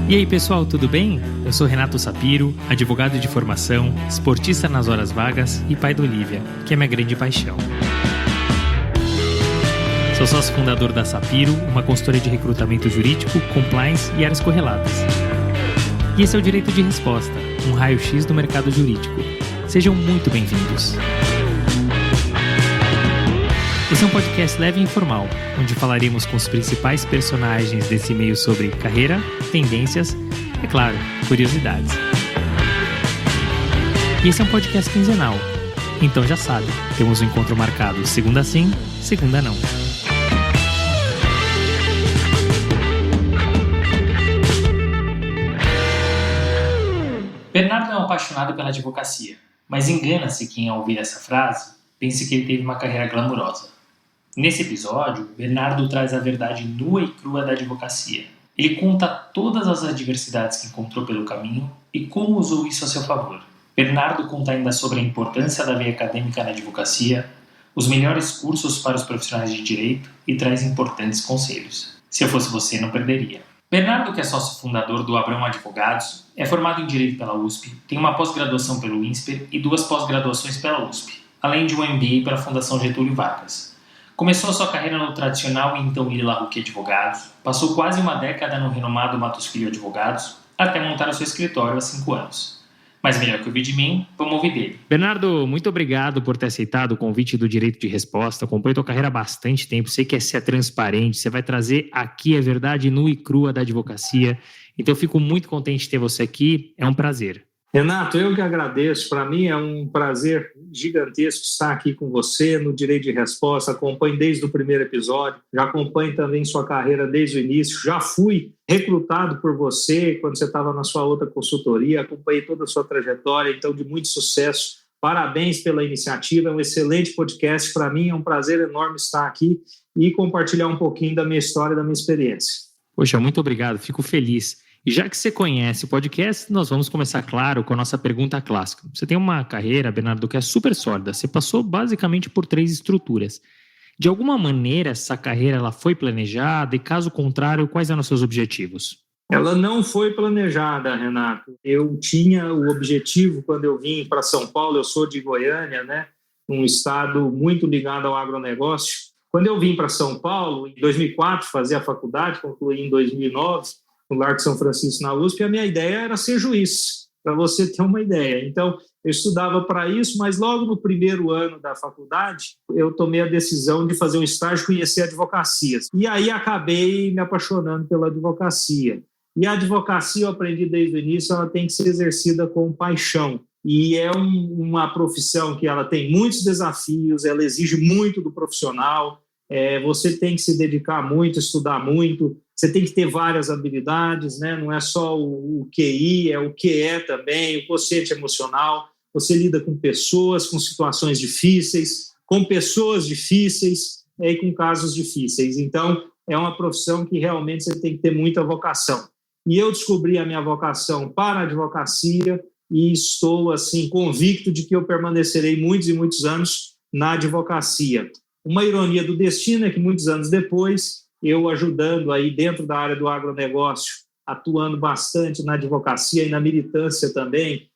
E aí pessoal, tudo bem? Eu sou Renato Sapiro, advogado de formação, esportista nas horas vagas e pai da Olivia, que é minha grande paixão. Sou sócio fundador da Sapiro, uma consultoria de recrutamento jurídico, compliance e áreas correlatas. E esse é o Direito de Resposta, um raio-x do mercado jurídico. Sejam muito bem-vindos. Esse é um podcast leve e informal, onde falaremos com os principais personagens desse meio sobre carreira, tendências e, claro, curiosidades. E esse é um podcast quinzenal, então já sabe, temos um encontro marcado segunda sim, segunda não. Bernardo é um apaixonado pela advocacia, mas engana-se quem, ao ouvir essa frase, pense que ele teve uma carreira glamurosa. Nesse episódio, Bernardo traz a verdade nua e crua da advocacia. Ele conta todas as adversidades que encontrou pelo caminho e como usou isso a seu favor. Bernardo conta ainda sobre a importância da veia acadêmica na advocacia, os melhores cursos para os profissionais de direito e traz importantes conselhos. Se eu fosse você, não perderia. Bernardo, que é sócio fundador do Abrão Advogados, é formado em Direito pela USP, tem uma pós-graduação pelo INSPER e 2 pós-graduações pela USP, além de um MBA pela Fundação Getúlio Vargas. Começou a sua carreira no tradicional e então Lila Huck Advogados, passou quase uma década no renomado Matos Filho Advogados, até montar o seu escritório há 5 anos. Mas melhor que ouvir de mim, vamos ouvir dele. Bernardo, muito obrigado por ter aceitado o convite do Direito de Resposta. Acompanho tua carreira há bastante tempo, sei que é ser transparente, você vai trazer aqui a verdade nua e crua da advocacia. Então eu fico muito contente de ter você aqui, é um prazer. Renato, eu que agradeço. Para mim é um prazer gigantesco estar aqui com você no Direito de Resposta. Acompanho desde o primeiro episódio, já acompanho também sua carreira desde o início. Já fui recrutado por você quando você estava na sua outra consultoria, acompanhei toda a sua trajetória, então de muito sucesso. Parabéns pela iniciativa, é um excelente podcast. Para mim é um prazer enorme estar aqui e compartilhar um pouquinho da minha história e da minha experiência. Poxa, muito obrigado, fico feliz. E já que você conhece o podcast, nós vamos começar, claro, com a nossa pergunta clássica. Você tem uma carreira, Bernardo, que é super sólida. Você passou basicamente por 3 estruturas. De alguma maneira, essa carreira ela foi planejada e, caso contrário, quais eram os seus objetivos? Ela não foi planejada, Renato. Eu tinha o objetivo, quando eu vim para São Paulo, eu sou de Goiânia, né? Um estado muito ligado ao agronegócio. Quando eu vim para São Paulo, em 2004, fazer a faculdade, concluí em 2009, no Largo São Francisco, na USP, a minha ideia era ser juiz, para você ter uma ideia. Então, eu estudava para isso, mas logo no primeiro ano da faculdade, eu tomei a decisão de fazer um estágio e conhecer a advocacia. E aí acabei me apaixonando pela advocacia. E a advocacia, eu aprendi desde o início, ela tem que ser exercida com paixão. E é uma profissão que ela tem muitos desafios, ela exige muito do profissional, você tem que se dedicar muito, estudar muito, você tem que ter várias habilidades, né? Não é só o QI, é o QE também, o quociente emocional. Você lida com pessoas, com situações difíceis, com pessoas difíceis e com casos difíceis. Então, é uma profissão que realmente você tem que ter muita vocação. E eu descobri a minha vocação para a advocacia e estou assim, convicto de que eu permanecerei muitos e muitos anos na advocacia. Uma ironia do destino é que muitos anos depois, eu ajudando aí dentro da área do agronegócio, atuando bastante na advocacia e na militância também.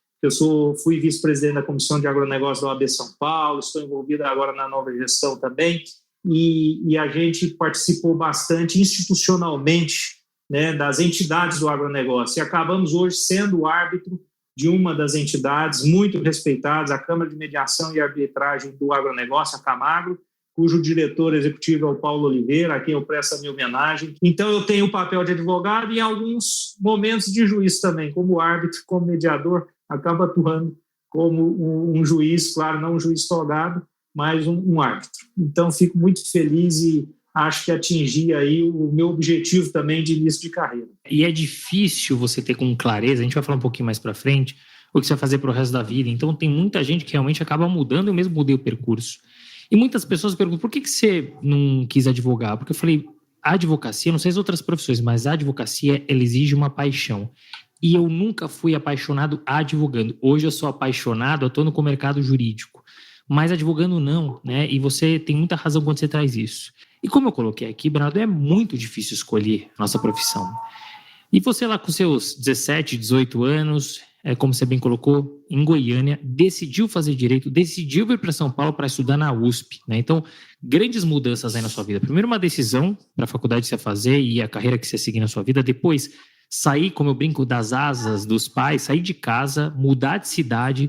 Fui vice-presidente da Comissão de Agronegócio da OAB São Paulo, estou envolvido agora na nova gestão também, e a gente participou bastante institucionalmente, né, das entidades do agronegócio, e acabamos hoje sendo o árbitro de uma das entidades muito respeitadas, a Câmara de Mediação e Arbitragem do Agronegócio, a Camagro, cujo diretor executivo é o Paulo Oliveira, a quem eu presto a minha homenagem. Então, eu tenho o papel de advogado e, em alguns momentos, de juiz também, como árbitro, como mediador, acabo atuando como um juiz, claro, não um juiz togado, mas um árbitro. Então, fico muito feliz e acho que atingi aí o meu objetivo também de início de carreira. E é difícil você ter com clareza, a gente vai falar um pouquinho mais para frente, o que você vai fazer para o resto da vida. Então, tem muita gente que realmente acaba mudando, eu mesmo mudei o percurso. E muitas pessoas perguntam, por que você não quis advogar? Porque eu falei, a advocacia, não sei as outras profissões, mas a advocacia, ela exige uma paixão. E eu nunca fui apaixonado advogando. Hoje eu sou apaixonado, atuando com o mercado jurídico. Mas advogando não, né? E você tem muita razão quando você traz isso. E como eu coloquei aqui, Bernardo, é muito difícil escolher a nossa profissão. E você lá com seus 17, 18 anos, como você bem colocou, em Goiânia, decidiu fazer direito, decidiu vir para São Paulo para estudar na USP, né? Então, grandes mudanças aí na sua vida. Primeiro, uma decisão para a faculdade que você ia fazer e a carreira que você ia seguir na sua vida. Depois, sair, como eu brinco, das asas dos pais, sair de casa, mudar de cidade.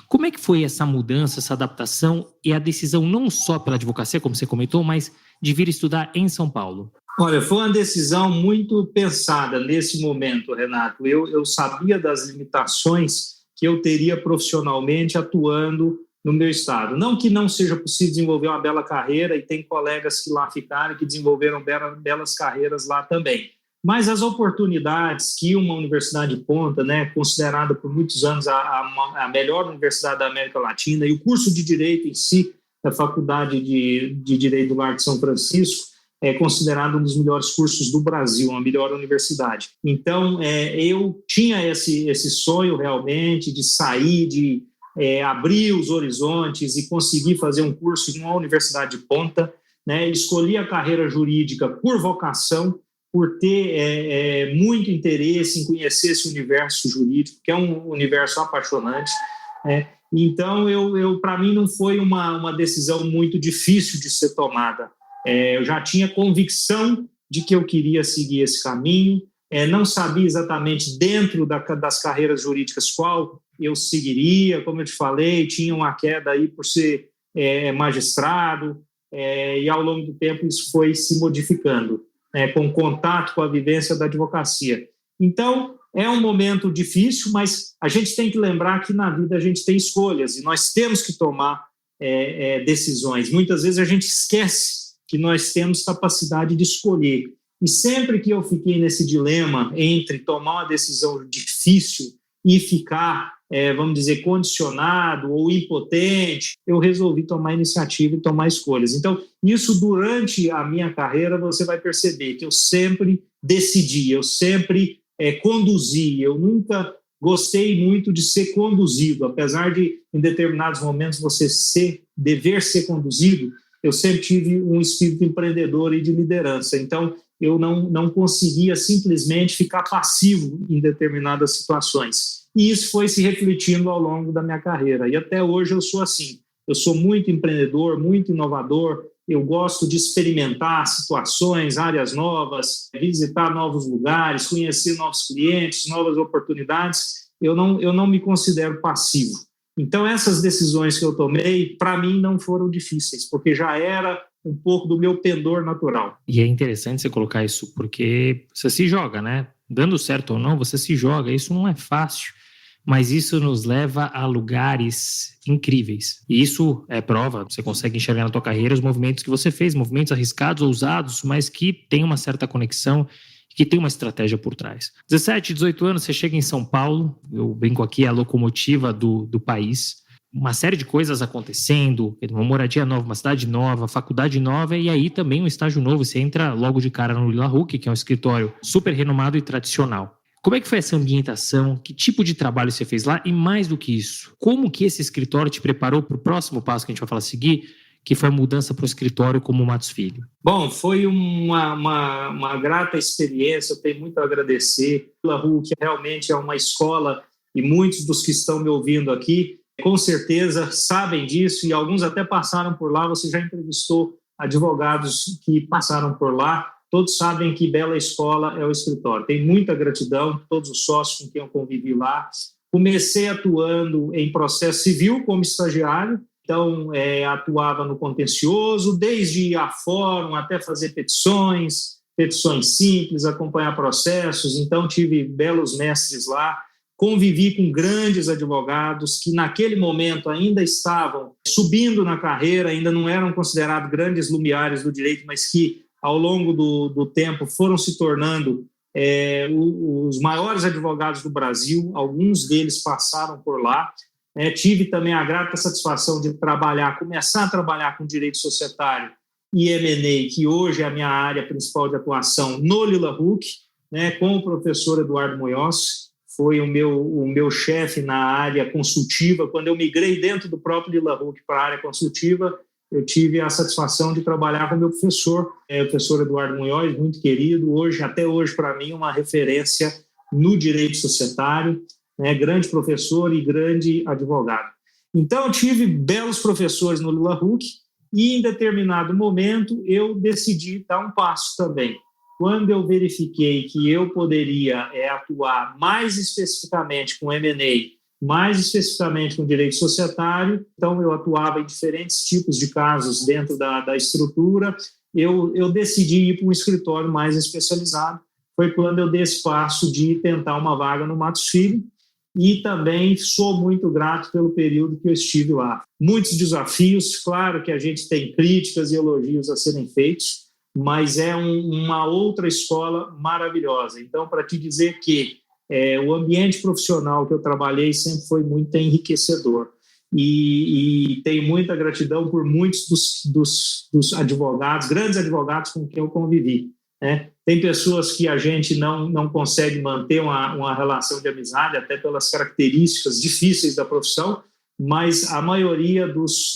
Como é que foi essa mudança, essa adaptação e a decisão não só pela advocacia, como você comentou, mas de vir estudar em São Paulo? Olha, foi uma decisão muito pensada nesse momento, Renato. Eu sabia das limitações que eu teria profissionalmente atuando no meu estado. Não que não seja possível desenvolver uma bela carreira, e tem colegas que lá ficaram que desenvolveram belas carreiras lá também. Mas as oportunidades que uma universidade de ponta, né, considerada por muitos anos a melhor universidade da América Latina, e o curso de Direito em si, da Faculdade de Direito do Largo de São Francisco, é considerado um dos melhores cursos do Brasil, a melhor universidade. Então, eu tinha esse sonho realmente de sair, de abrir os horizontes e conseguir fazer um curso em uma universidade de ponta, né? Escolhi a carreira jurídica por vocação, por ter muito interesse em conhecer esse universo jurídico, que é um universo apaixonante, né? Então, para mim, não foi uma decisão muito difícil de ser tomada. Eu já tinha convicção de que eu queria seguir esse caminho, não sabia exatamente dentro das carreiras jurídicas qual eu seguiria, como eu te falei, tinha uma queda aí por ser magistrado, e ao longo do tempo isso foi se modificando, com contato com a vivência da advocacia. Então, é um momento difícil, mas a gente tem que lembrar que na vida a gente tem escolhas e nós temos que tomar decisões. Muitas vezes a gente esquece que nós temos capacidade de escolher. E sempre que eu fiquei nesse dilema entre tomar uma decisão difícil e ficar, vamos dizer, condicionado ou impotente, eu resolvi tomar iniciativa e tomar escolhas. Então, isso durante a minha carreira, você vai perceber que eu sempre decidi, eu sempre conduzi, eu nunca gostei muito de ser conduzido, apesar de, em determinados momentos, você dever ser conduzido, eu sempre tive um espírito empreendedor e de liderança. Então, eu não conseguia simplesmente ficar passivo em determinadas situações. E isso foi se refletindo ao longo da minha carreira. E até hoje eu sou assim. Eu sou muito empreendedor, muito inovador. Eu gosto de experimentar situações, áreas novas, visitar novos lugares, conhecer novos clientes, novas oportunidades. Eu não me considero passivo. Então, essas decisões que eu tomei, para mim, não foram difíceis, porque já era um pouco do meu pendor natural. E é interessante você colocar isso, porque você se joga, né? Dando certo ou não, você se joga. Isso não é fácil, mas isso nos leva a lugares incríveis. E isso é prova, você consegue enxergar na tua carreira os movimentos que você fez, movimentos arriscados, ousados, mas que tem uma certa conexão, que tem uma estratégia por trás. 17, 18 anos, você chega em São Paulo, eu brinco aqui, é a locomotiva do país, uma série de coisas acontecendo, uma moradia nova, uma cidade nova, faculdade nova, e aí também um estágio novo, você entra logo de cara no Lila Huck, que é um escritório super renomado e tradicional. Como é que foi essa ambientação? Que tipo de trabalho você fez lá? E mais do que isso, como que esse escritório te preparou para o próximo passo que a gente vai falar a seguir, que foi a mudança para o escritório como Matos Filho? Bom, foi uma grata experiência, eu tenho muito a agradecer. A Huck realmente é uma escola, e muitos dos que estão me ouvindo aqui, com certeza sabem disso, e alguns até passaram por lá. Você já entrevistou advogados que passaram por lá, todos sabem que bela escola é o escritório. Tenho muita gratidão, todos os sócios com quem eu convivi lá. Comecei atuando em processo civil como estagiário, então atuava no contencioso, desde ir a fórum até fazer petições simples, acompanhar processos. Então tive belos mestres lá, convivi com grandes advogados que naquele momento ainda estavam subindo na carreira, ainda não eram considerados grandes lumiares do direito, mas que ao longo do tempo foram se tornando os maiores advogados do Brasil. Alguns deles passaram por lá. Tive também a grata satisfação de começar a trabalhar com direito societário e M&A, que hoje é a minha área principal de atuação no Lila Huck, com o professor Eduardo Munhoz. Foi o meu chefe na área consultiva. Quando eu migrei dentro do próprio Lila Huck para a área consultiva, eu tive a satisfação de trabalhar com o meu professor, o professor Eduardo Munhoz, muito querido, até hoje para mim, uma referência no direito societário, né, grande professor e grande advogado. Então, eu tive belos professores no Lula Huck e, em determinado momento, eu decidi dar um passo também. Quando eu verifiquei que eu poderia atuar mais especificamente com M&A, mais especificamente com direito societário, então eu atuava em diferentes tipos de casos dentro da estrutura, eu decidi ir para um escritório mais especializado. Foi quando eu dei esse passo de tentar uma vaga no Matos Filho, e também sou muito grato pelo período que eu estive lá. Muitos desafios, claro que a gente tem críticas e elogios a serem feitos, mas é uma outra escola maravilhosa. Então, para te dizer que o ambiente profissional que eu trabalhei sempre foi muito enriquecedor. E tenho muita gratidão por muitos dos advogados, grandes advogados com quem eu convivi, né? Tem pessoas que a gente não consegue manter uma relação de amizade, até pelas características difíceis da profissão, mas a maioria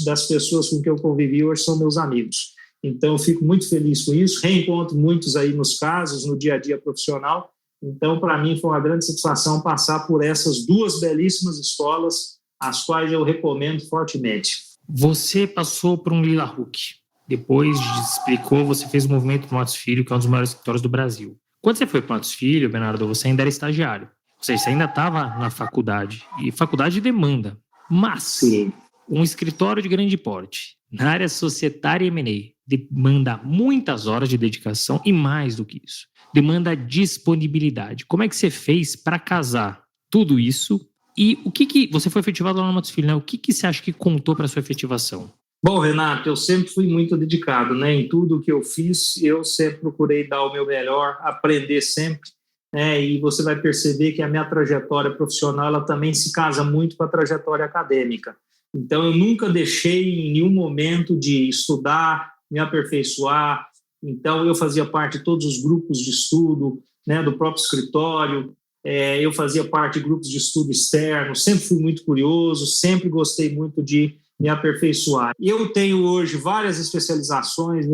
das pessoas com quem eu convivi hoje são meus amigos. Então, eu fico muito feliz com isso, reencontro muitos aí nos casos, no dia a dia profissional. Então, para mim, foi uma grande satisfação passar por essas duas belíssimas escolas, as quais eu recomendo fortemente. Você passou por um Lula Huck. Depois explicou, você fez o movimento do Matos Filho, que é um dos maiores escritórios do Brasil. Quando você foi para o Matos Filho, Bernardo, você ainda era estagiário. Ou seja, você ainda estava na faculdade. E faculdade demanda. Mas Sim. Um escritório de grande porte, na área societária e M&A, demanda muitas horas de dedicação e mais do que isso. Demanda disponibilidade. Como é que você fez para casar tudo isso? E o que você foi efetivado lá no Matos Filho, né? O que você acha que contou para a sua efetivação? Bom, Renato, eu sempre fui muito dedicado, né? Em tudo que eu fiz, eu sempre procurei dar o meu melhor, aprender sempre, né? E você vai perceber que a minha trajetória profissional ela também se casa muito com a trajetória acadêmica. Então, eu nunca deixei em nenhum momento de estudar, me aperfeiçoar. Então, eu fazia parte de todos os grupos de estudo, né, do próprio escritório. Eu fazia parte de grupos de estudo externos, sempre fui muito curioso, sempre gostei muito de me aperfeiçoar. Eu tenho hoje várias especializações,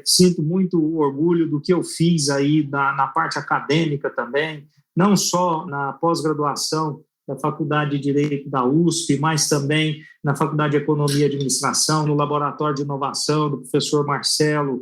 sinto muito orgulho do que eu fiz aí na parte acadêmica também, não só na pós-graduação da Faculdade de Direito da USP, mas também na Faculdade de Economia e Administração, no Laboratório de Inovação do professor Marcelo.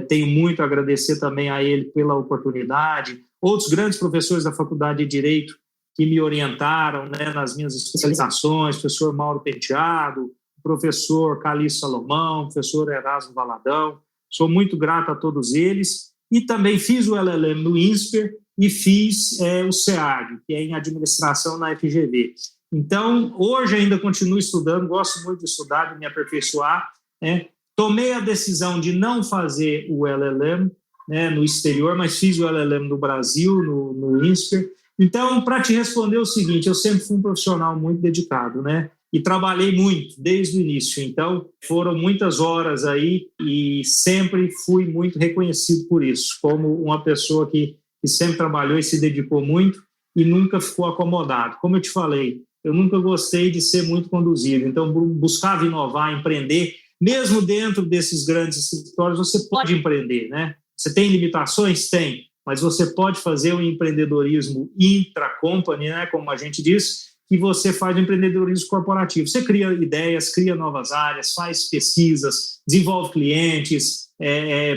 Tenho muito a agradecer também a ele pela oportunidade. Outros grandes professores da Faculdade de Direito que me orientaram, né, nas minhas especializações, o professor Mauro Penteado, o professor Calixto Salomão, o professor Erasmo Valadão. Sou muito grato a todos eles. E também fiz o LLM no INSPER e fiz o SEAD, que é em administração na FGV. Então, hoje ainda continuo estudando, gosto muito de estudar, de me aperfeiçoar, né? Tomei a decisão de não fazer o LLM, né, no exterior, mas fiz o LLM no Brasil, no INSPER. Então, para te responder o seguinte, eu sempre fui um profissional muito dedicado, né? E trabalhei muito desde o início. Então, foram muitas horas aí e sempre fui muito reconhecido por isso, como uma pessoa que sempre trabalhou e se dedicou muito e nunca ficou acomodado. Como eu te falei, eu nunca gostei de ser muito conduzido. Então, buscava inovar, empreender. Mesmo dentro desses grandes escritórios, você pode empreender, né? Você tem limitações? Tem. Mas você pode fazer o empreendedorismo intra-company, né? Como a gente diz, que você faz o empreendedorismo corporativo. Você cria ideias, cria novas áreas, faz pesquisas, desenvolve clientes,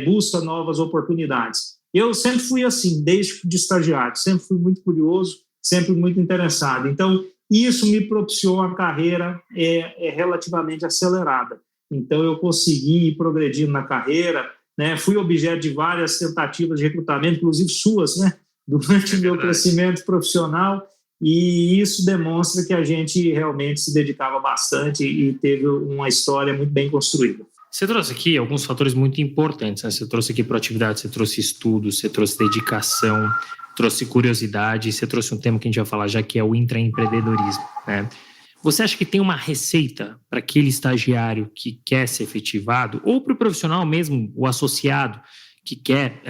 busca novas oportunidades. Eu sempre fui assim, desde de estagiário, sempre fui muito curioso, sempre muito interessado. Então, isso me propiciou uma carreira relativamente acelerada. Então, eu consegui ir progredindo na carreira, né? Fui objeto de várias tentativas de recrutamento, inclusive suas, né? Durante o meu crescimento profissional, e isso demonstra que a gente realmente se dedicava bastante e teve uma história muito bem construída. Você trouxe aqui alguns fatores muito importantes, né? Você trouxe aqui proatividade, você trouxe estudo, você trouxe dedicação, trouxe curiosidade, você trouxe um tema que a gente vai falar já, que é o intraempreendedorismo, né? Você acha que tem uma receita para aquele estagiário que quer ser efetivado, ou para o profissional mesmo, o associado, que quer,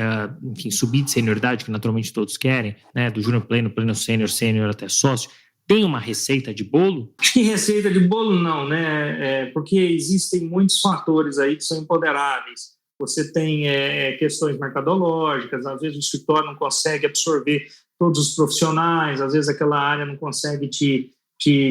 enfim, subir de senioridade, que naturalmente todos querem, né, do júnior pleno, pleno sênior, sênior até sócio, Tem uma receita de bolo? Acho que receita de bolo não, né? Porque existem muitos fatores aí que são imponderáveis. Você tem questões mercadológicas, às vezes o escritório não consegue absorver todos os profissionais, às vezes aquela área não consegue te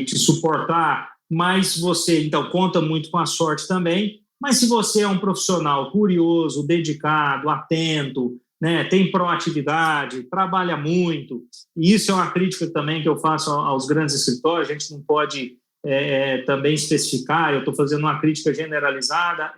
suportar, mas você, então, conta muito com a sorte também. Mas se você é um profissional curioso, dedicado, atento, né, tem proatividade, trabalha muito, e isso é uma crítica também que eu faço aos grandes escritórios, a gente não pode também especificar, eu estou fazendo uma crítica generalizada,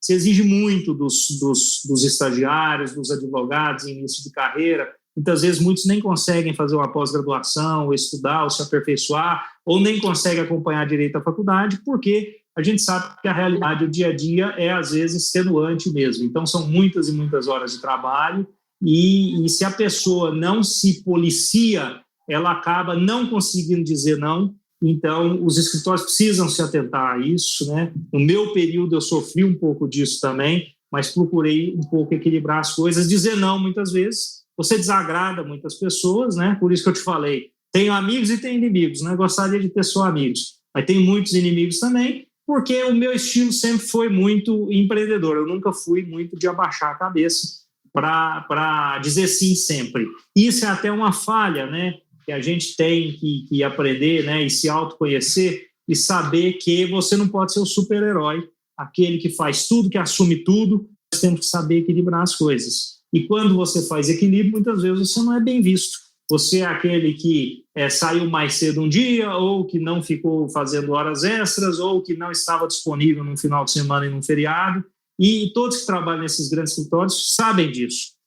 se exige muito dos estagiários, dos advogados em início de carreira. Muitas vezes muitos nem conseguem fazer uma pós-graduação, ou estudar, ou se aperfeiçoar, ou nem conseguem acompanhar direito à faculdade, porque a gente sabe que a realidade, o dia a dia, é às vezes extenuante mesmo. Então são muitas e muitas horas de trabalho, e se a pessoa não se policia, ela acaba não conseguindo dizer não. Então, os escritórios precisam se atentar a isso, né? No meu período, eu sofri um pouco disso também, mas procurei um pouco equilibrar as coisas, dizer não muitas vezes. Você desagrada muitas pessoas, né? Por isso que eu te falei, tenho amigos e tenho inimigos, né? Gostaria de ter só amigos, mas tenho muitos inimigos também, porque o meu estilo sempre foi muito empreendedor. Eu nunca fui muito de abaixar a cabeça para dizer sim sempre. Isso é até uma falha, né? Que a gente tem que aprender, né, e se autoconhecer e saber que você não pode ser o super-herói, aquele que faz tudo, que assume tudo. Nós temos que saber equilibrar as coisas. E quando você faz equilíbrio, muitas vezes você não é bem visto. Você é aquele que saiu mais cedo um dia, ou que não ficou fazendo horas extras, ou que não estava disponível num final de semana e num feriado. E todos que trabalham nesses grandes escritórios sabem disso.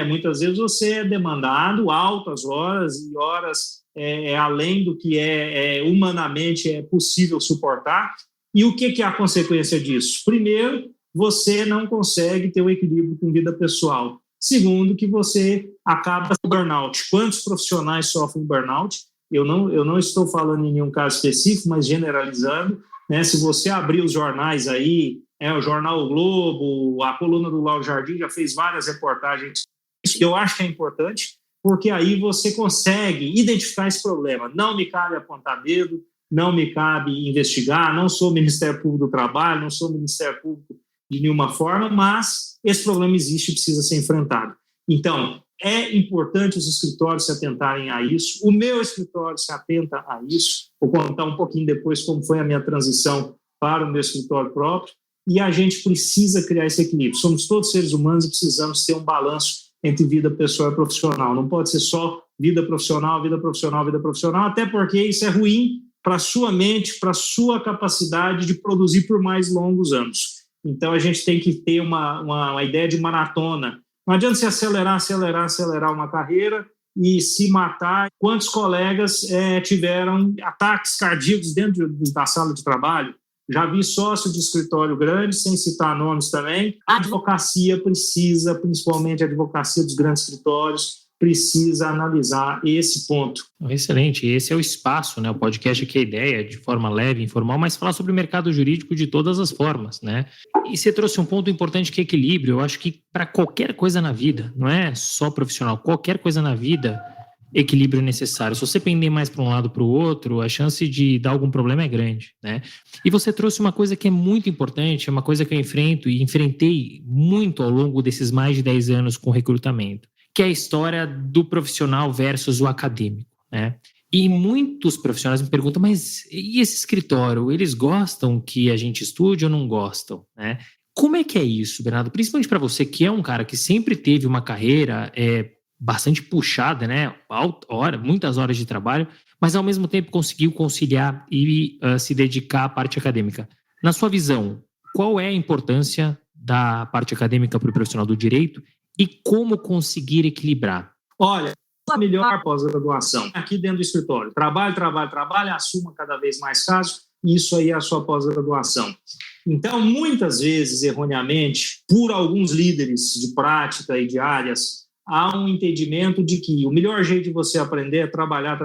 Muitas vezes você é demandado altas horas e horas além do que humanamente possível suportar. E o que é a consequência disso? Primeiro, você não consegue ter um equilíbrio com vida pessoal. Segundo, que você acaba com burnout. Quantos profissionais sofrem burnout? Eu não estou falando em nenhum caso específico, mas generalizando, né? Se você abrir os jornais aí, o Jornal o Globo, a coluna do Lauro Jardim já fez várias reportagens. Isso eu acho que é importante, porque aí você consegue identificar esse problema. Não me cabe apontar dedo, não me cabe investigar, não sou Ministério Público do Trabalho, não sou Ministério Público de nenhuma forma, mas esse problema existe e precisa ser enfrentado. Então, é importante os escritórios se atentarem a isso. O meu escritório se atenta a isso. Vou contar um pouquinho depois como foi a minha transição para o meu escritório próprio. E a gente precisa criar esse equilíbrio. Somos todos seres humanos e precisamos ter um balanço entre vida pessoal e profissional. Não pode ser só vida profissional, vida profissional, vida profissional, até porque isso é ruim para a sua mente, para a sua capacidade de produzir por mais longos anos. Então, a gente tem que ter uma ideia de maratona. Não adianta você acelerar uma carreira e se matar. Quantos colegas tiveram ataques cardíacos dentro da sala de trabalho? Já vi sócio de escritório grande, sem citar nomes também. A advocacia precisa, principalmente a advocacia dos grandes escritórios, precisa analisar esse ponto. Excelente. Esse é o espaço, né? O podcast aqui é a ideia, de forma leve, informal, mas falar sobre o mercado jurídico de todas as formas, né? E você trouxe um ponto importante que é equilíbrio. Eu acho que para qualquer coisa na vida, não é só profissional, qualquer coisa na vida, equilíbrio necessário. Se você pender mais para um lado para o outro, a chance de dar algum problema é grande, né? E você trouxe uma coisa que é muito importante, é uma coisa que eu enfrento e enfrentei muito ao longo desses mais de 10 anos com recrutamento, que é a história do profissional versus o acadêmico, né? E muitos profissionais me perguntam, mas e esse escritório, eles gostam que a gente estude ou não gostam, né? Como é que é isso, Bernardo? Principalmente para você, que é um cara que sempre teve uma carreira bastante puxada, né? Muitas horas de trabalho, mas ao mesmo tempo conseguiu conciliar e se dedicar à parte acadêmica. Na sua visão, qual é a importância da parte acadêmica para o profissional do direito e como conseguir equilibrar? Olha, a melhor pós-graduação aqui dentro do escritório. Trabalho, assuma cada vez mais casos, e isso aí é a sua pós-graduação. Então, muitas vezes, erroneamente, por alguns líderes de prática e de áreas, há um entendimento de que o melhor jeito de você aprender é trabalhar.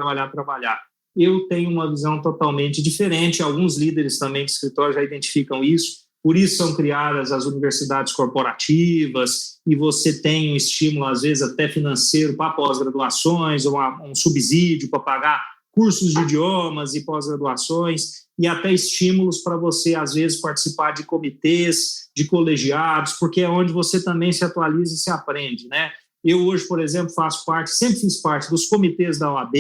Eu tenho uma visão totalmente diferente. Alguns líderes também de escritório já identificam isso. Por isso são criadas as universidades corporativas e você tem um estímulo, às vezes, até financeiro para pós-graduações ou um subsídio para pagar cursos de idiomas e pós-graduações e até estímulos para você, às vezes, participar de comitês, de colegiados, porque é onde você também se atualiza e se aprende, né? Eu hoje, por exemplo, sempre fiz parte dos comitês da OAB,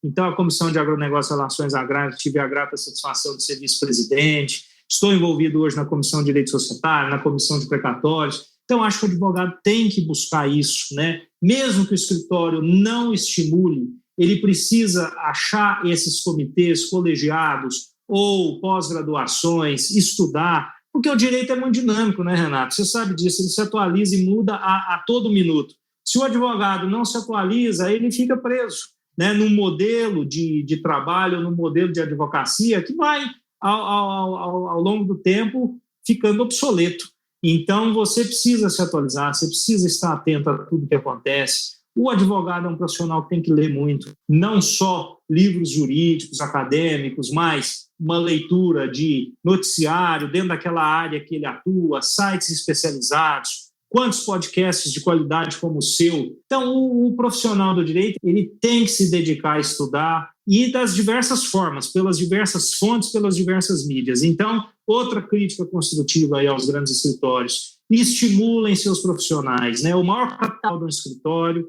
então a Comissão de Agronegócio e Relações Agrárias, tive a grata satisfação de ser vice-presidente, estou envolvido hoje na Comissão de Direito Societário, na Comissão de Precatórios. Então, acho que o advogado tem que buscar isso, né? Mesmo que o escritório não estimule, ele precisa achar esses comitês colegiados ou pós-graduações, estudar, porque o direito é muito dinâmico, né, Renato? Você sabe disso, ele se atualiza e muda a todo minuto. Se o advogado não se atualiza, ele fica preso, né, num modelo de trabalho, num modelo de advocacia que vai, ao longo do tempo, ficando obsoleto. Então, você precisa se atualizar, você precisa estar atento a tudo que acontece. O advogado é um profissional que tem que ler muito, não só livros jurídicos, acadêmicos, mas uma leitura de noticiário dentro daquela área que ele atua, sites especializados, quantos podcasts de qualidade como o seu. Então, o profissional do direito, ele tem que se dedicar a estudar e das diversas formas, pelas diversas fontes, pelas diversas mídias. Então, outra crítica construtiva aí aos grandes escritórios, estimulem seus profissionais, né? O maior capital do escritório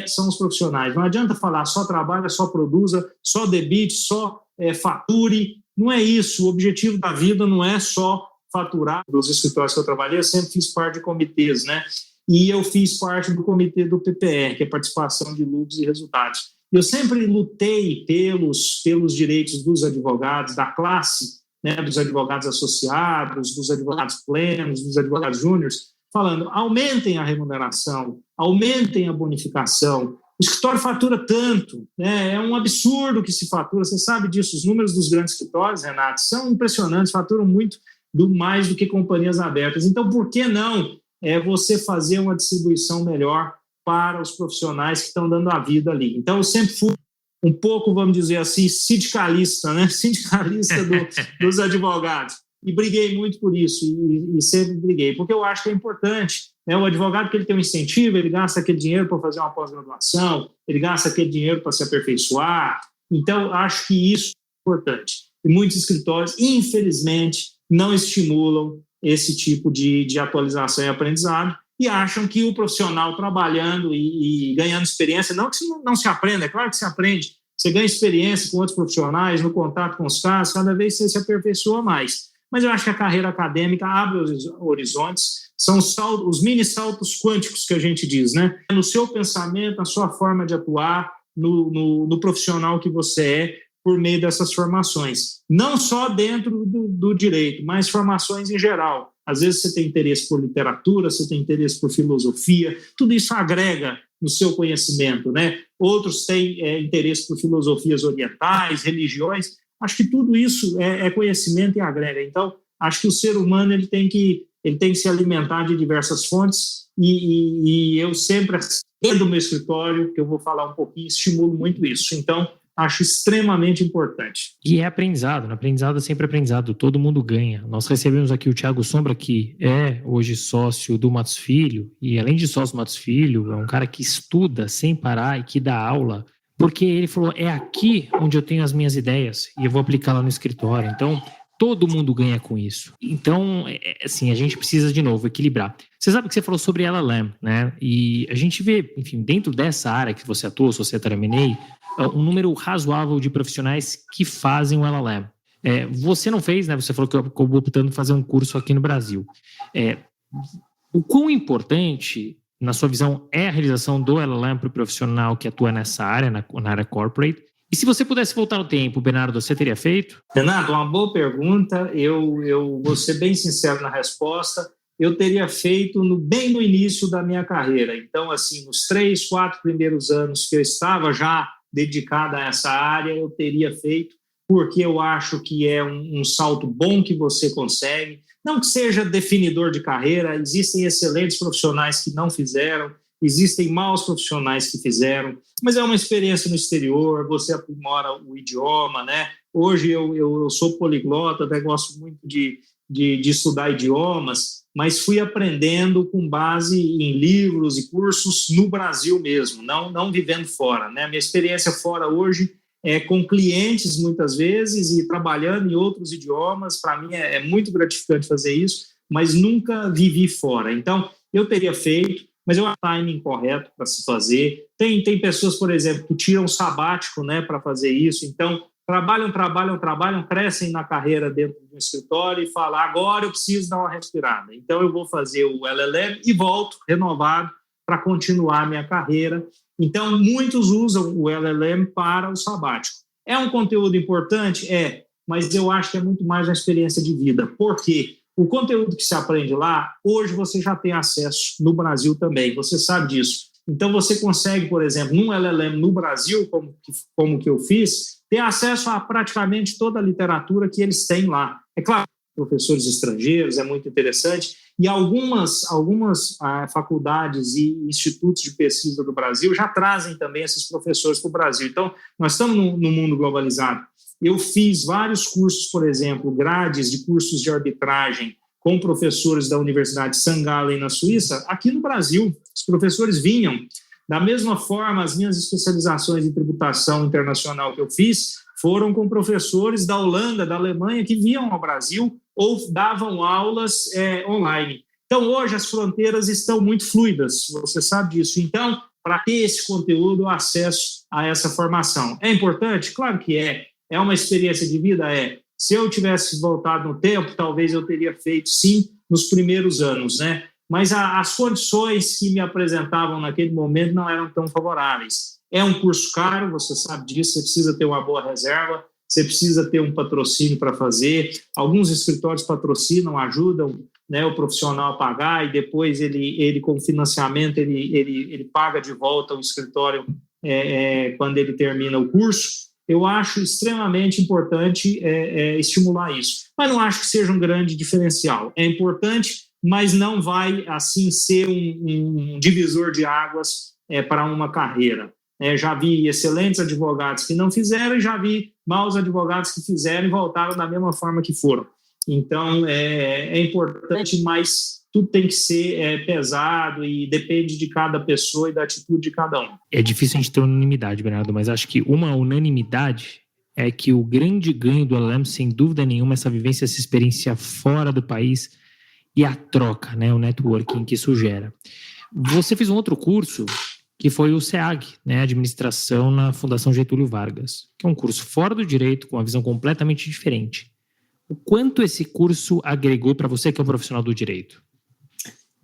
são os profissionais. Não adianta falar só trabalha, só produza, só debite, só fature. Não é isso. O objetivo da vida não é só faturar. Dos escritórios que eu trabalhei, eu sempre fiz parte de comitês, né? E eu fiz parte do comitê do PPR, que é Participação de Lucros e Resultados. Eu sempre lutei pelos direitos dos advogados, da classe, né, dos advogados associados, dos advogados plenos, dos advogados júniores, falando, aumentem a remuneração, aumentem a bonificação. O escritório fatura tanto, né? É um absurdo que se fatura, você sabe disso, os números dos grandes escritórios, Renato, são impressionantes, faturam muito mais do que companhias abertas. Então, por que não você fazer uma distribuição melhor para os profissionais que estão dando a vida ali? Então, eu sempre fui um pouco, vamos dizer assim, sindicalista, né? Sindicalista dos advogados. E briguei muito por isso, e sempre briguei, porque eu acho que é importante, né? O advogado que ele tem um incentivo, ele gasta aquele dinheiro para fazer uma pós-graduação, ele gasta aquele dinheiro para se aperfeiçoar. Então, acho que isso é importante. E muitos escritórios, infelizmente, não estimulam esse tipo de atualização e aprendizado e acham que o profissional trabalhando e ganhando experiência, não que não se aprenda, é claro que se aprende, você ganha experiência com outros profissionais, no contato com os casos, cada vez você se aperfeiçoa mais. Mas eu acho que a carreira acadêmica abre os horizontes, são os mini saltos quânticos que a gente diz, né? No seu pensamento, na sua forma de atuar, no profissional que você é, por meio dessas formações. Não só dentro do direito, mas formações em geral. Às vezes você tem interesse por literatura, você tem interesse por filosofia, tudo isso agrega no seu conhecimento, né? Outros têm interesse por filosofias orientais, religiões. Acho que tudo isso é conhecimento e agrega. Então, acho que o ser humano ele tem que se alimentar de diversas fontes e eu sempre, dentro do meu escritório, que eu vou falar um pouquinho, estimulo muito isso. Então, acho extremamente importante. E é aprendizado, né? Aprendizado é sempre aprendizado, todo mundo ganha. Nós recebemos aqui o Thiago Sombra, que é hoje sócio do Matos Filho, e além de sócio do Matos Filho, é um cara que estuda sem parar e que dá aula, porque ele falou, é aqui onde eu tenho as minhas ideias e eu vou aplicar lá no escritório. Então, todo mundo ganha com isso. Então, assim, a gente precisa, de novo, equilibrar. Você sabe que você falou sobre LLM, né? E a gente vê, enfim, dentro dessa área que você atua, Societário M&A, um número razoável de profissionais que fazem o LLM. Você não fez, né? Você falou que acabou optando fazer um curso aqui no Brasil. O quão importante, na sua visão, é a realização do LLM para o profissional que atua nessa área, na área corporate? E se você pudesse voltar no tempo, Bernardo, você teria feito? Renato, uma boa pergunta. Eu vou ser bem sincero na resposta. Eu teria feito bem no início da minha carreira. Então, assim, nos 3, 4 primeiros anos que eu estava já dedicada a essa área, eu teria feito, porque eu acho que é um salto bom que você consegue. Não que seja definidor de carreira, existem excelentes profissionais que não fizeram, existem maus profissionais que fizeram, mas é uma experiência no exterior, você aprimora o idioma, né? Hoje eu sou poliglota, até gosto muito de estudar idiomas, mas fui aprendendo com base em livros e cursos no Brasil mesmo, não vivendo fora, né? Minha experiência fora hoje com clientes muitas vezes e trabalhando em outros idiomas. Para mim é muito gratificante fazer isso, mas nunca vivi fora. Então, eu teria feito, mas eu acho o timing correto para se fazer. Tem pessoas, por exemplo, que tiram um sabático, né, para fazer isso. Então, trabalham, crescem na carreira dentro de um escritório e falam, agora eu preciso dar uma respirada. Então, eu vou fazer o LLM e volto renovado para continuar a minha carreira. Então, muitos usam o LLM para o sabático. É um conteúdo importante? É, mas eu acho que é muito mais uma experiência de vida. Por quê? O conteúdo que se aprende lá, hoje você já tem acesso no Brasil também, você sabe disso. Então, você consegue, por exemplo, num LLM no Brasil, como que eu fiz, ter acesso a praticamente toda a literatura que eles têm lá. É claro, professores estrangeiros, é muito interessante, e algumas faculdades e institutos de pesquisa do Brasil já trazem também esses professores para o Brasil. Então, nós estamos no mundo globalizado. Eu fiz vários cursos, por exemplo, grades de cursos de arbitragem com professores da Universidade de St. Gallen, na Suíça, aqui no Brasil. Os professores vinham. Da mesma forma, as minhas especializações em tributação internacional que eu fiz foram com professores da Holanda, da Alemanha, que vinham ao Brasil ou davam aulas online. Então, hoje, as fronteiras estão muito fluidas, você sabe disso. Então, para ter esse conteúdo, acesso a essa formação. É importante? Claro que é. É uma experiência de vida? É. Se eu tivesse voltado no tempo, talvez eu teria feito, sim, nos primeiros anos, né? Mas as condições que me apresentavam naquele momento não eram tão favoráveis. É um curso caro, você sabe disso, você precisa ter uma boa reserva, você precisa ter um patrocínio para fazer. Alguns escritórios patrocinam, ajudam, né, o profissional a pagar e depois ele com financiamento, ele paga de volta o escritório quando ele termina o curso. Eu acho extremamente importante estimular isso. Mas não acho que seja um grande diferencial. É importante, mas não vai, assim, ser um divisor de águas para uma carreira. Já vi excelentes advogados que não fizeram e já vi maus advogados que fizeram e voltaram da mesma forma que foram. Então, é importante, mas tudo tem que ser pesado e depende de cada pessoa e da atitude de cada um. É difícil a gente ter unanimidade, Bernardo, mas acho que uma unanimidade é que o grande ganho do LLM, sem dúvida nenhuma, é essa vivência, essa experiência fora do país e a troca, né, o networking que isso gera. Você fez um outro curso que foi o SEAG, né, Administração na Fundação Getúlio Vargas, que é um curso fora do direito, com uma visão completamente diferente. O quanto esse curso agregou para você que é um profissional do direito?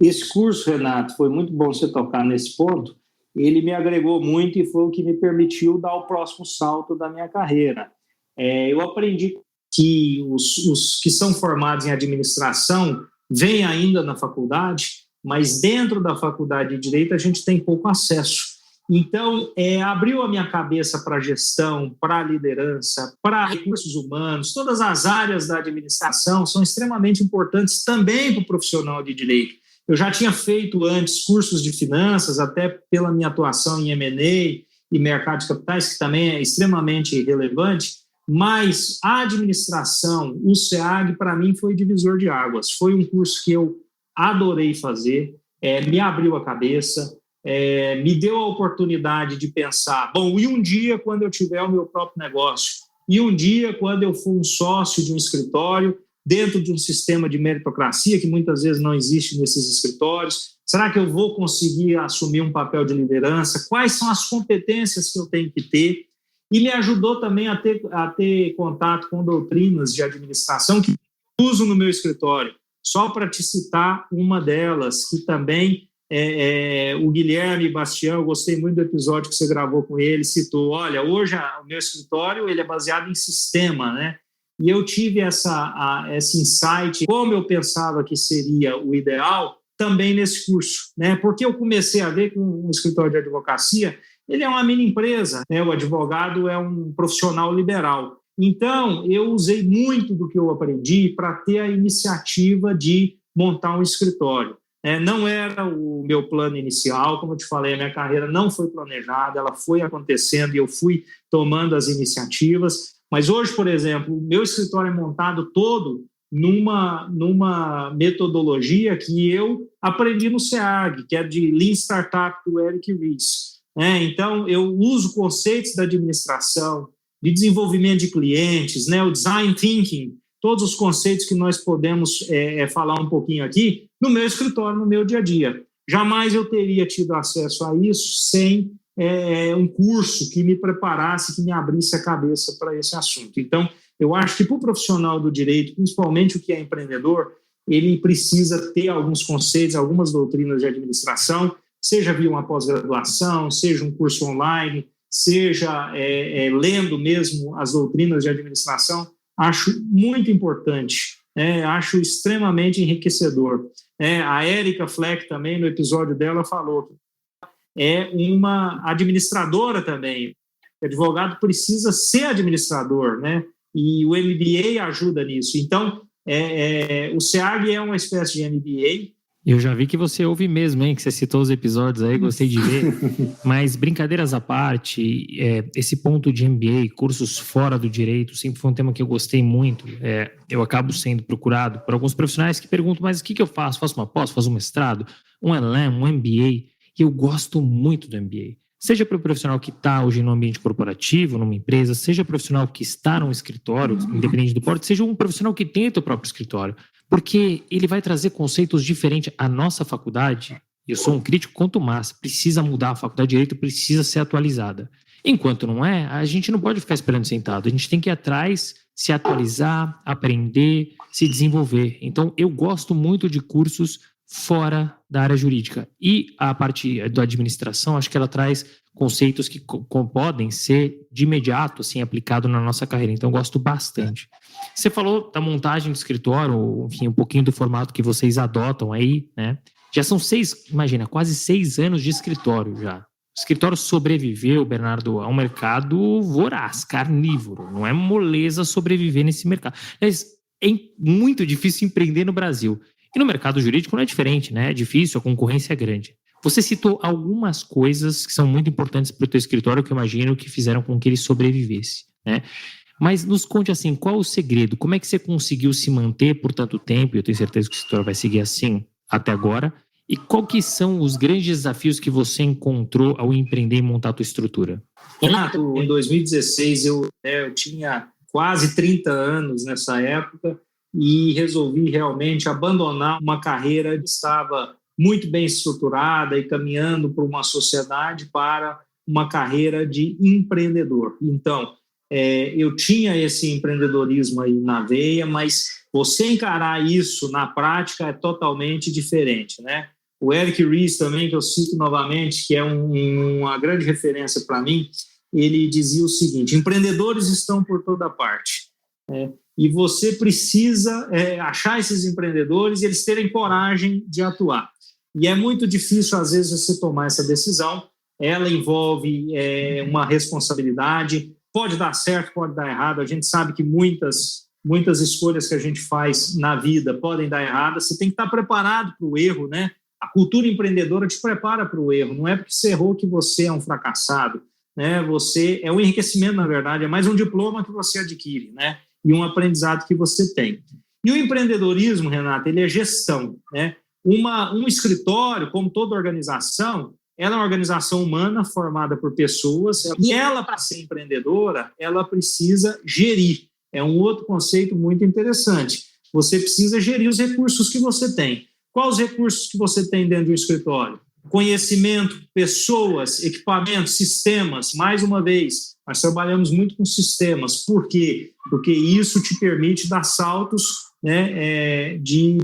Esse curso, Renato, foi muito bom você tocar nesse ponto. Ele me agregou muito e foi o que me permitiu dar o próximo salto da minha carreira. Eu aprendi que os que são formados em administração vêm ainda na faculdade, mas dentro da faculdade de Direito a gente tem pouco acesso. Então, abriu a minha cabeça para gestão, para liderança, para recursos humanos. Todas as áreas da administração são extremamente importantes também para o profissional de direito. Eu já tinha feito antes cursos de finanças, até pela minha atuação em M&A e mercado de capitais, que também é extremamente relevante, mas a administração, o SEAG, para mim foi divisor de águas. Foi um curso que eu adorei fazer, me abriu a cabeça, me deu a oportunidade de pensar, bom, e um dia quando eu tiver o meu próprio negócio? E um dia quando eu for um sócio de um escritório, dentro de um sistema de meritocracia que muitas vezes não existe nesses escritórios, será que eu vou conseguir assumir um papel de liderança? Quais são as competências que eu tenho que ter? E me ajudou também a ter contato com doutrinas de administração que eu uso no meu escritório. Só para te citar uma delas, que também o Guilherme Bastião, eu gostei muito do episódio que você gravou com ele, citou, olha, hoje o meu escritório ele é baseado em sistema, né? E eu tive esse insight, como eu pensava que seria o ideal, também nesse curso, né? Porque eu comecei a ver que um escritório de advocacia, ele é uma mini empresa, né? O advogado é um profissional liberal. Então, eu usei muito do que eu aprendi para ter a iniciativa de montar um escritório. Não era o meu plano inicial, como eu te falei, a minha carreira não foi planejada, ela foi acontecendo e eu fui tomando as iniciativas. Mas hoje, por exemplo, o meu escritório é montado todo numa metodologia que eu aprendi no SEAG, que é de Lean Startup do Eric Ries. Então, eu uso conceitos da administração, de desenvolvimento de clientes, né, o design thinking, todos os conceitos que nós podemos falar um pouquinho aqui, no meu escritório, no meu dia a dia. Jamais eu teria tido acesso a isso sem um curso que me preparasse, que me abrisse a cabeça para esse assunto. Então, eu acho que para o profissional do direito, principalmente o que é empreendedor, ele precisa ter alguns conceitos, algumas doutrinas de administração, seja via uma pós-graduação, seja um curso online, seja lendo mesmo as doutrinas de administração. Acho muito importante, acho extremamente enriquecedor. A Érica Fleck também, no episódio dela, falou que é uma administradora também. O advogado precisa ser administrador, né? E o MBA ajuda nisso. Então, o SEAG é uma espécie de MBA. Eu já vi que você ouve mesmo, hein? Que você citou os episódios aí, gostei de ver. Mas, brincadeiras à parte, esse ponto de MBA, cursos fora do direito, sempre foi um tema que eu gostei muito. Eu acabo sendo procurado por alguns profissionais que perguntam, mas o que eu faço? Faço uma pós, faço um mestrado, um LLM, um MBA? E eu gosto muito do MBA. Seja para o profissional que está hoje no ambiente corporativo, numa empresa, seja profissional que está num escritório, independente do porte, seja um profissional que tem o próprio escritório. Porque ele vai trazer conceitos diferentes. A nossa faculdade, eu sou um crítico quanto mais, precisa mudar, a faculdade de Direito precisa ser atualizada. Enquanto não é, a gente não pode ficar esperando sentado, a gente tem que ir atrás, se atualizar, aprender, se desenvolver. Então, eu gosto muito de cursos fora da área jurídica. E a parte da administração, acho que ela traz conceitos que podem ser de imediato assim, aplicado na nossa carreira. Então, eu gosto bastante. Você falou da montagem do escritório, enfim, um pouquinho do formato que vocês adotam aí, né? Já são quase 6 anos de escritório já. O escritório sobreviveu, Bernardo, a um mercado voraz, carnívoro. Não é moleza sobreviver nesse mercado. Mas é muito difícil empreender no Brasil. E no mercado jurídico não é diferente, né? É difícil, a concorrência é grande. Você citou algumas coisas que são muito importantes para o teu escritório, que eu imagino que fizeram com que ele sobrevivesse, né? Mas nos conte assim, qual o segredo? Como é que você conseguiu se manter por tanto tempo? Eu tenho certeza que o escritório vai seguir assim até agora. E qual que são os grandes desafios que você encontrou ao empreender e montar a tua estrutura? Renato, em 2016 eu tinha quase 30 anos nessa época e resolvi realmente abandonar uma carreira que estava muito bem estruturada e caminhando para uma sociedade para uma carreira de empreendedor. Então, eu tinha esse empreendedorismo aí na veia, mas você encarar isso na prática é totalmente diferente, né? O Eric Ries também, que eu cito novamente, que é uma grande referência para mim, ele dizia o seguinte: empreendedores estão por toda parte, e você precisa achar esses empreendedores e eles terem coragem de atuar. E é muito difícil, às vezes, você tomar essa decisão. Ela envolve uma responsabilidade. Pode dar certo, pode dar errado. A gente sabe que muitas escolhas que a gente faz na vida podem dar errado. Você tem que estar preparado para o erro, né? A cultura empreendedora te prepara para o erro. Não é porque você errou que você é um fracassado, né? Você é um enriquecimento, na verdade. É mais um diploma que você adquire, né? E um aprendizado que você tem. E o empreendedorismo, Renato, ele é gestão, né? Um escritório, como toda organização, ela é uma organização humana formada por pessoas e ela, para ser empreendedora, ela precisa gerir. É um outro conceito muito interessante. Você precisa gerir os recursos que você tem. Quais os recursos que você tem dentro de um escritório? Conhecimento, pessoas, equipamentos, sistemas. Mais uma vez, nós trabalhamos muito com sistemas. Por quê? Porque isso te permite dar saltos, né, de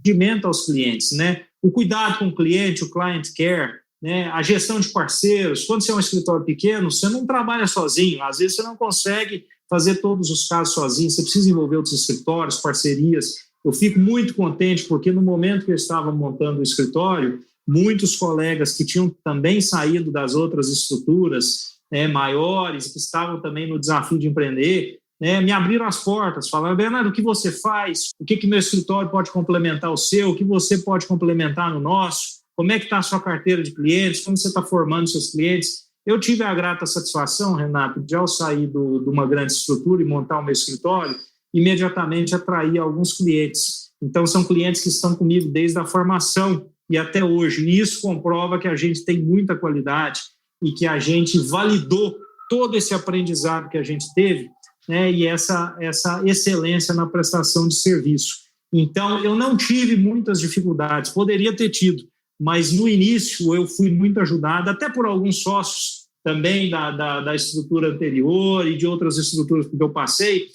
atendimento aos clientes, né? O cuidado com o cliente, o client care, né? A gestão de parceiros. Quando você é um escritório pequeno, você não trabalha sozinho. Às vezes você não consegue fazer todos os casos sozinho. Você precisa envolver outros escritórios, parcerias. Eu fico muito contente porque no momento que eu estava montando o escritório, muitos colegas que tinham também saído das outras estruturas, né, maiores, que estavam também no desafio de empreender, me abriram as portas, falaram: Bernardo, o que você faz? O que meu escritório pode complementar o seu? O que você pode complementar no nosso? Como é que está a sua carteira de clientes? Como você está formando seus clientes? Eu tive a grata satisfação, Renato, de ao sair de uma grande estrutura e montar o meu escritório, imediatamente atrair alguns clientes. Então, são clientes que estão comigo desde a formação e até hoje. E isso comprova que a gente tem muita qualidade e que a gente validou todo esse aprendizado que a gente teve, né, e essa excelência na prestação de serviço. Então, eu não tive muitas dificuldades, poderia ter tido, mas no início eu fui muito ajudado, até por alguns sócios também da estrutura anterior e de outras estruturas que eu passei,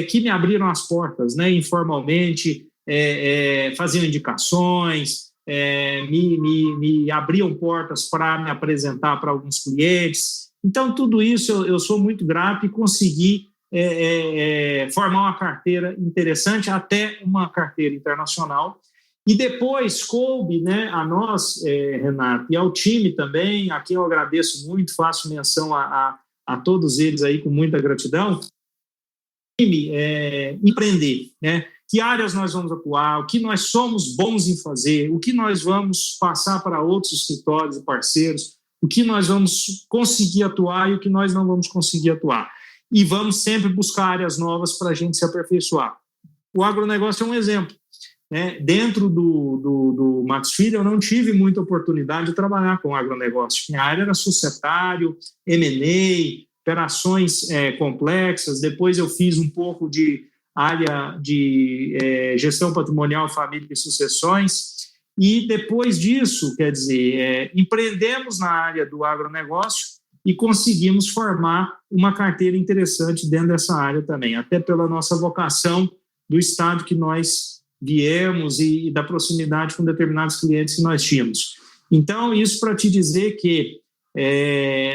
que me abriram as portas, né, informalmente, faziam indicações, me abriam portas para me apresentar para alguns clientes. Então, tudo isso eu sou muito grato e consegui formar uma carteira interessante, até uma carteira internacional. E depois coube, né, a nós, Renato, e ao time também, a quem eu agradeço muito, faço menção a todos eles aí com muita gratidão, empreender, né? Que áreas nós vamos atuar, o que nós somos bons em fazer, o que nós vamos passar para outros escritórios e parceiros, o que nós vamos conseguir atuar e o que nós não vamos conseguir atuar. E vamos sempre buscar áreas novas para a gente se aperfeiçoar. O agronegócio é um exemplo, né? Dentro do Matos Filho, eu não tive muita oportunidade de trabalhar com agronegócio. Minha área era societário, M&A, operações complexas. Depois eu fiz um pouco de área de gestão patrimonial, família e sucessões. E depois disso, quer dizer, empreendemos na área do agronegócio e conseguimos formar uma carteira interessante dentro dessa área também, até pela nossa vocação do estado que nós viemos e da proximidade com determinados clientes que nós tínhamos. Então, isso para te dizer que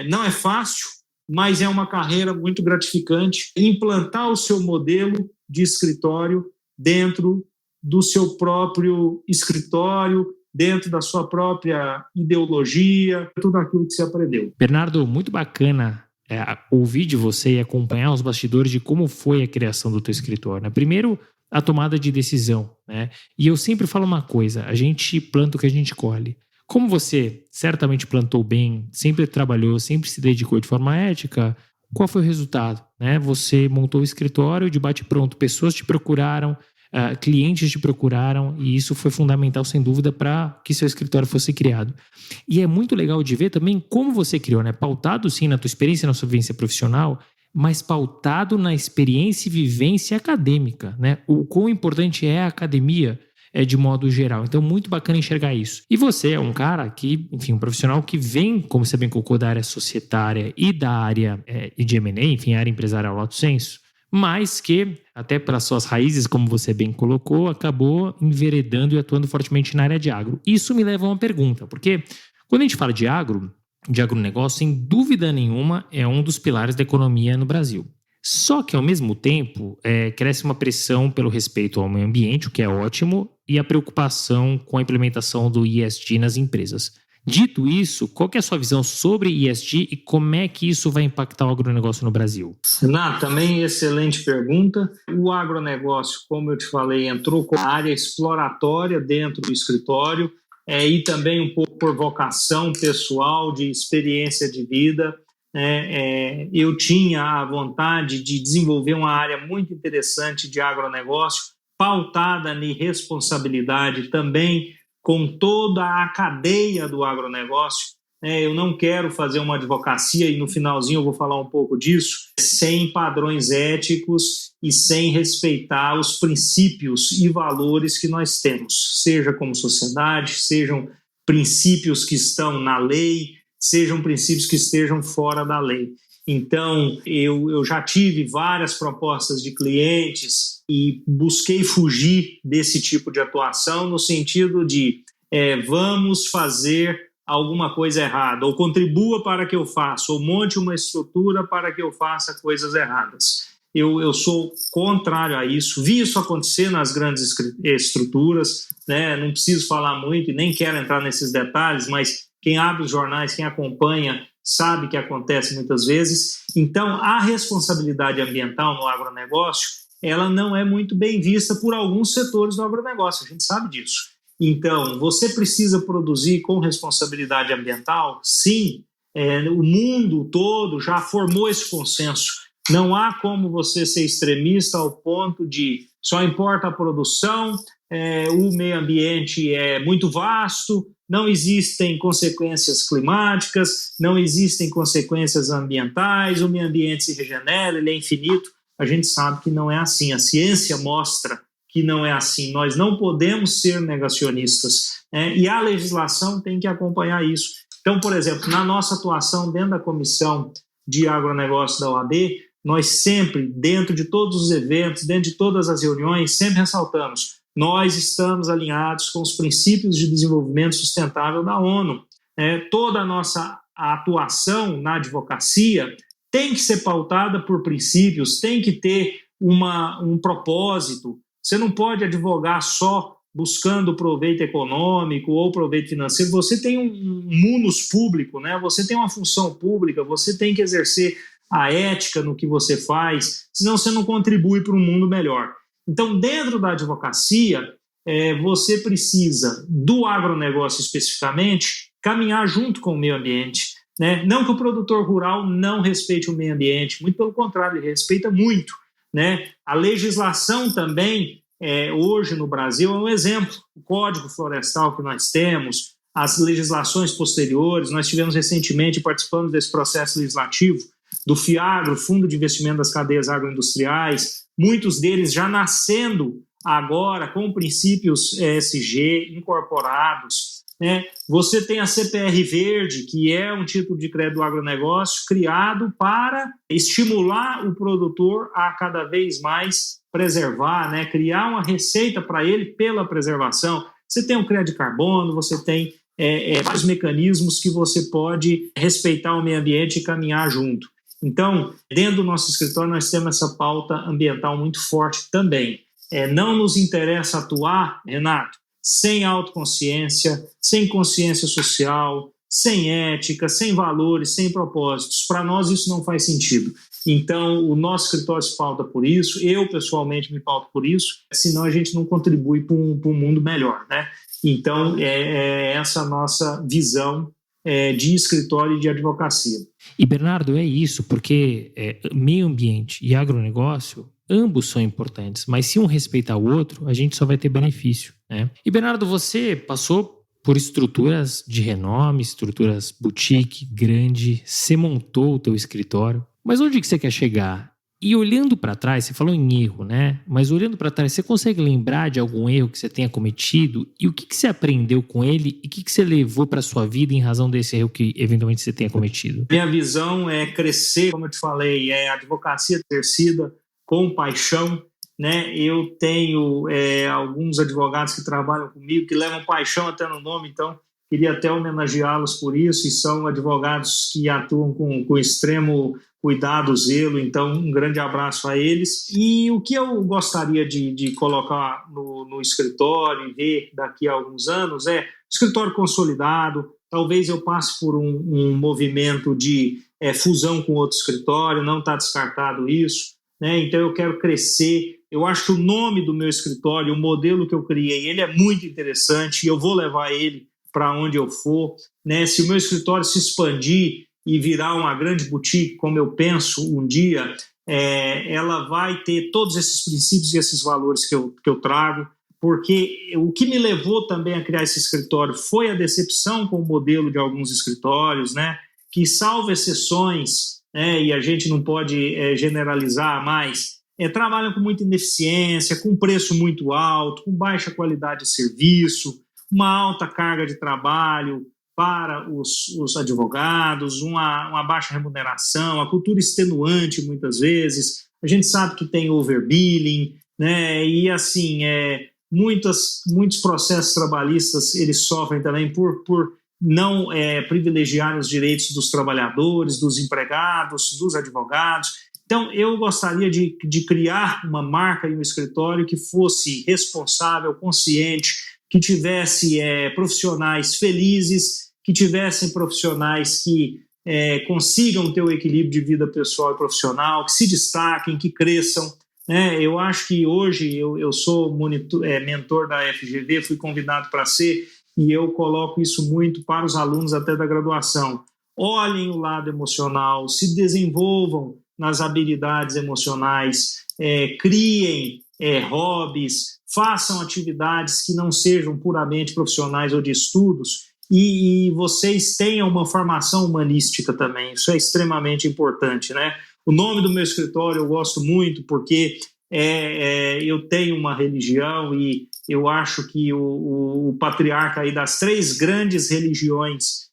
não é fácil, mas é uma carreira muito gratificante implantar o seu modelo de escritório dentro do seu próprio escritório, dentro da sua própria ideologia, tudo aquilo que você aprendeu. Bernardo, muito bacana ouvir de você e acompanhar os bastidores de como foi a criação do teu escritório, né? Primeiro, a tomada de decisão, né? E eu sempre falo uma coisa, a gente planta o que a gente colhe. Como você certamente plantou bem, sempre trabalhou, sempre se dedicou de forma ética, qual foi o resultado, né? Você montou o escritório de bate-pronto, pessoas te procuraram, clientes te procuraram, e isso foi fundamental, sem dúvida, para que seu escritório fosse criado. E é muito legal de ver também como você criou, né? Pautado, sim, na tua experiência, na sua vivência profissional, mas pautado na experiência e vivência acadêmica, né? O quão importante é a academia de modo geral. Então, muito bacana enxergar isso. E você é um cara que, enfim, um profissional que vem, como você bem colocou, da área societária e da área de M&A, enfim, área empresarial lato sensu, mas que, até pelas suas raízes, como você bem colocou, acabou enveredando e atuando fortemente na área de agro. Isso me leva a uma pergunta, porque quando a gente fala de agronegócio, sem dúvida nenhuma, é um dos pilares da economia no Brasil. Só que, ao mesmo tempo, cresce uma pressão pelo respeito ao meio ambiente, o que é ótimo, e a preocupação com a implementação do ESG nas empresas. Dito isso, qual que é a sua visão sobre ESG e como é que isso vai impactar o agronegócio no Brasil? Renato, também excelente pergunta. O agronegócio, como eu te falei, entrou com a área exploratória dentro do escritório e também um pouco por vocação pessoal, de experiência de vida. Eu tinha a vontade de desenvolver uma área muito interessante de agronegócio, pautada em responsabilidade também com toda a cadeia do agronegócio. Eu não quero fazer uma advocacia, e no finalzinho eu vou falar um pouco disso, sem padrões éticos e sem respeitar os princípios e valores que nós temos, seja como sociedade, sejam princípios que estão na lei, sejam princípios que estejam fora da lei. Então, eu já tive várias propostas de clientes e busquei fugir desse tipo de atuação no sentido de vamos fazer alguma coisa errada, ou contribua para que eu faça, ou monte uma estrutura para que eu faça coisas erradas. Eu sou contrário a isso, vi isso acontecer nas grandes estruturas, né? Não preciso falar muito e nem quero entrar nesses detalhes, mas quem abre os jornais, quem acompanha, sabe que acontece muitas vezes. Então, a responsabilidade ambiental no agronegócio, ela não é muito bem vista por alguns setores do agronegócio, a gente sabe disso. Então, você precisa produzir com responsabilidade ambiental? Sim, o mundo todo já formou esse consenso. Não há como você ser extremista ao ponto de só importa a produção, o meio ambiente é muito vasto, não existem consequências climáticas, não existem consequências ambientais, o meio ambiente se regenera, ele é infinito. A gente sabe que não é assim, a ciência mostra que não é assim, nós não podemos ser negacionistas, né? E a legislação tem que acompanhar isso. Então, por exemplo, na nossa atuação dentro da Comissão de Agronegócio da OAB, nós sempre, dentro de todos os eventos, dentro de todas as reuniões, sempre ressaltamos, nós estamos alinhados com os princípios de desenvolvimento sustentável da ONU. Toda a nossa atuação na advocacia tem que ser pautada por princípios, tem que ter um propósito. Você não pode advogar só buscando proveito econômico ou proveito financeiro. Você tem um munus público, né? Você tem uma função pública, você tem que exercer a ética no que você faz, senão você não contribui para um mundo melhor. Então, dentro da advocacia, você precisa, do agronegócio especificamente, caminhar junto com o meio ambiente, né? Não que o produtor rural não respeite o meio ambiente, muito pelo contrário, ele respeita muito, né? A legislação também, hoje no Brasil, é um exemplo. O Código Florestal que nós temos, as legislações posteriores, nós tivemos recentemente, participando desse processo legislativo, do FIAGRO, Fundo de Investimento das Cadeias Agroindustriais, muitos deles já nascendo agora com princípios ESG incorporados, né? Você tem a CPR Verde, que é um título de crédito do agronegócio criado para estimular o produtor a cada vez mais preservar, né? Criar uma receita para ele pela preservação. Você tem o crédito de carbono, você tem vários mecanismos que você pode respeitar o meio ambiente e caminhar junto. Então, dentro do nosso escritório, nós temos essa pauta ambiental muito forte também. Não nos interessa atuar, Renato, sem autoconsciência, sem consciência social, sem ética, sem valores, sem propósitos. Para nós isso não faz sentido. Então, o nosso escritório se pauta por isso, eu pessoalmente me pauto por isso, senão a gente não contribui para um mundo melhor, né? Então, essa a nossa visão de escritório e de advocacia. E, Bernardo, é isso, porque meio ambiente e agronegócio, ambos são importantes, mas se um respeitar o outro, a gente só vai ter benefício, né? E, Bernardo, você passou por estruturas de renome, estruturas boutique, grande, você montou o teu escritório, mas onde que você quer chegar? E olhando para trás, você falou em erro, né? Mas olhando para trás, você consegue lembrar de algum erro que você tenha cometido? E o que você aprendeu com ele? E o que você levou para a sua vida em razão desse erro que eventualmente você tenha cometido? Minha visão é crescer, como eu te falei, advocacia exercida com paixão, né? Eu tenho alguns advogados que trabalham comigo, que levam paixão até no nome, então queria até homenageá-los por isso, e são advogados que atuam com extremo cuidado, zelo, então um grande abraço a eles. E o que eu gostaria de colocar no escritório e ver daqui a alguns anos escritório consolidado, talvez eu passe por um movimento de fusão com outro escritório, não está descartado isso, né? Então eu quero crescer. Eu acho que o nome do meu escritório, o modelo que eu criei, ele é muito interessante e eu vou levar ele para onde eu for, né? Se o meu escritório se expandir e virar uma grande boutique, como eu penso um dia, ela vai ter todos esses princípios e esses valores que eu trago, porque o que me levou também a criar esse escritório foi a decepção com o modelo de alguns escritórios, né? Que, salvo exceções, e a gente não pode generalizar mais, trabalham com muita ineficiência, com preço muito alto, com baixa qualidade de serviço, uma alta carga de trabalho para os advogados, uma baixa remuneração, a cultura extenuante muitas vezes, a gente sabe que tem overbilling, né? E assim, muitos processos trabalhistas eles sofrem também por não privilegiar os direitos dos trabalhadores, dos empregados, dos advogados. Então, eu gostaria de criar uma marca e um escritório que fosse responsável, consciente, que tivesse profissionais felizes, que tivessem profissionais que consigam ter o equilíbrio de vida pessoal e profissional, que se destaquem, que cresçam, né? Eu acho que hoje eu sou mentor da FGV, fui convidado para ser, e eu coloco isso muito para os alunos até da graduação. Olhem o lado emocional, se desenvolvam nas habilidades emocionais, criem hobbies, façam atividades que não sejam puramente profissionais ou de estudos, e vocês tenham uma formação humanística também. Isso é extremamente importante, né? O nome do meu escritório eu gosto muito porque eu tenho uma religião e eu acho que o patriarca aí das 3 grandes religiões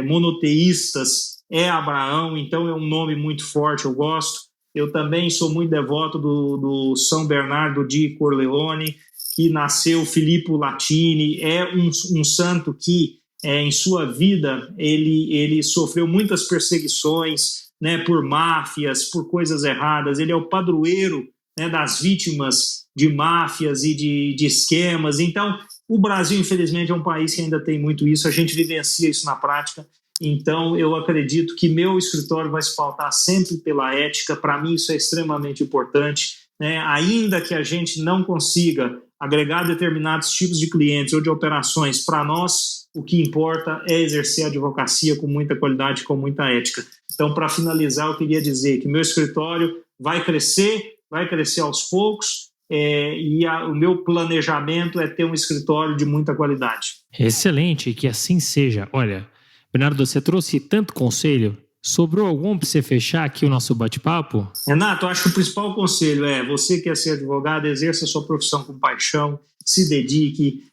monoteístas é Abraão, então é um nome muito forte, eu gosto. Eu também sou muito devoto do São Bernardo de Corleone, que nasceu Filippo Latini, é um santo que em sua vida ele sofreu muitas perseguições, né, por máfias, por coisas erradas. Ele é o padroeiro, né, das vítimas de máfias e de esquemas. Então, o Brasil, infelizmente, é um país que ainda tem muito isso, a gente vivencia isso na prática. Então, eu acredito que meu escritório vai se pautar sempre pela ética. Para mim, isso é extremamente importante, né? Ainda que a gente não consiga agregar determinados tipos de clientes ou de operações, para nós, o que importa é exercer a advocacia com muita qualidade, com muita ética. Então, para finalizar, eu queria dizer que meu escritório vai crescer aos poucos, o meu planejamento é ter um escritório de muita qualidade. Excelente, que assim seja. Olha, Bernardo, você trouxe tanto conselho. Sobrou algum para você fechar aqui o nosso bate-papo? Renato, eu acho que o principal conselho você quer ser advogado, exerça a sua profissão com paixão, se dedique,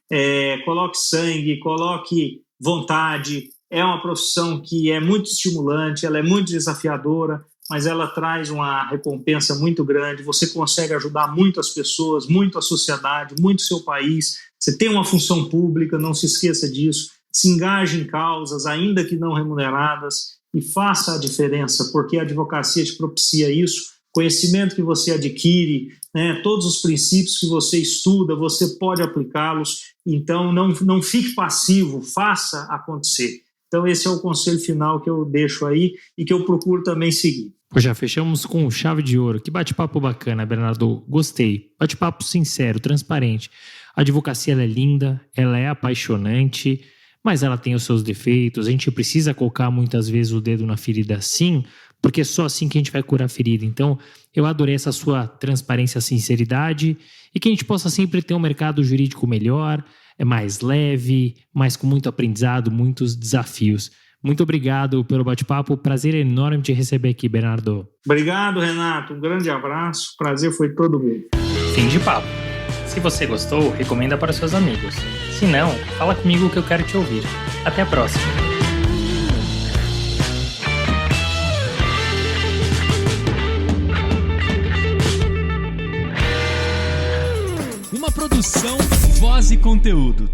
coloque sangue, coloque vontade. É uma profissão que é muito estimulante, ela é muito desafiadora, mas ela traz uma recompensa muito grande. Você consegue ajudar muito as pessoas, muito a sociedade, muito o seu país. Você tem uma função pública, não se esqueça disso. Se engaje em causas, ainda que não remuneradas, e faça a diferença, porque a advocacia te propicia isso. Conhecimento que você adquire, né, todos os princípios que você estuda, você pode aplicá-los. Então, não fique passivo, faça acontecer. Então, esse é o conselho final que eu deixo aí e que eu procuro também seguir. Já fechamos com chave de ouro. Que bate-papo bacana, Bernardo. Gostei. Bate-papo sincero, transparente. A advocacia ela é linda, ela é apaixonante, mas ela tem os seus defeitos. A gente precisa colocar muitas vezes o dedo na ferida, sim, porque é só assim que a gente vai curar a ferida. Então, eu adorei essa sua transparência, sinceridade, e que a gente possa sempre ter um mercado jurídico melhor, mais leve, mas com muito aprendizado, muitos desafios. Muito obrigado pelo bate-papo. Prazer enorme te receber aqui, Bernardo. Obrigado, Renato. Um grande abraço. O prazer foi todo meu. Fim de papo. Se você gostou, recomenda para seus amigos. Se não, fala comigo que eu quero te ouvir. Até a próxima. Uma produção, voz e conteúdo.